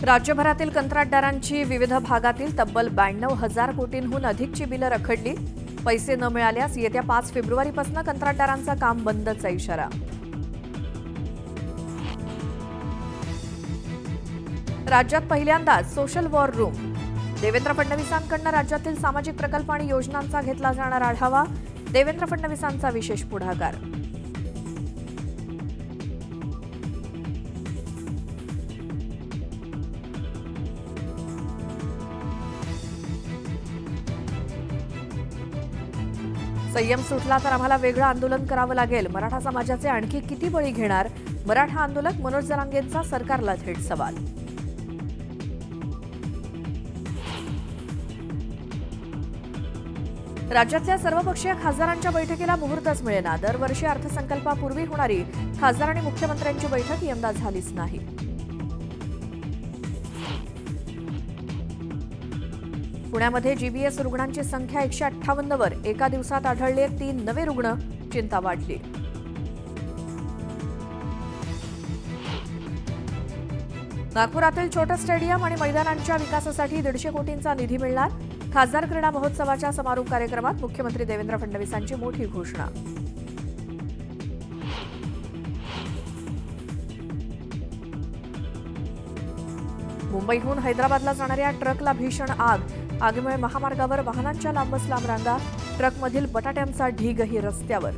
राज्यभरातील कंत्राटदारांची विविध भागातील तब्बल 92,000 कोटींहून अधिकची बिलं रखडली. पैसे न मिळाल्यास येत्या 5 फेब्रुवारीपासून कंत्राटदारांचं काम बंदचा इशारा. राज्यात पहिल्यांदाच सोशल वॉर रूम. देवेंद्र फडणवीसांकडून राज्यातील सामाजिक प्रकल्प आणि योजनांचा घेतला जाणार आढावा. देवेंद्र फडणवीसांचा विशेष पुढाकार. संयम सुटला तर आम्हाला वेगळं आंदोलन करावं लागेल. मराठा समाजाचे आणखी किती बळी घेणार? मराठा आंदोलक मनोज जरांगेंचा सरकारला थेट सवाल. राज्यातल्या सर्वपक्षीय खासदारांच्या बैठकीला मुहूर्तच मिळेना. दरवर्षी अर्थसंकल्पापूर्वी होणारी खासदार आणि मुख्यमंत्र्यांची बैठक यंदा झालीच नाही. पुण्यामध्ये जीबीएस रुग्णांची संख्या 158 वर. एका दिवसात आढळले 3 नवे रुग्ण. चिंता वाढली. नागपुरातील छोटं स्टेडियम आणि मैदानांच्या विकासासाठी 150 कोटींचा निधी मिळणार. खासदार क्रीडा महोत्सवाच्या समारोप कार्यक्रमात मुख्यमंत्री देवेंद्र फडणवीसांची मोठी घोषणा. मुंबईहून हैदराबादला जाणाऱ्या ट्रकला भीषण आग. आगीमुळे महामार्गावर वाहनांच्या लांबच लांब रांगा. ट्रकमधील बटाट्यांचा ढीगही रस्त्यावर.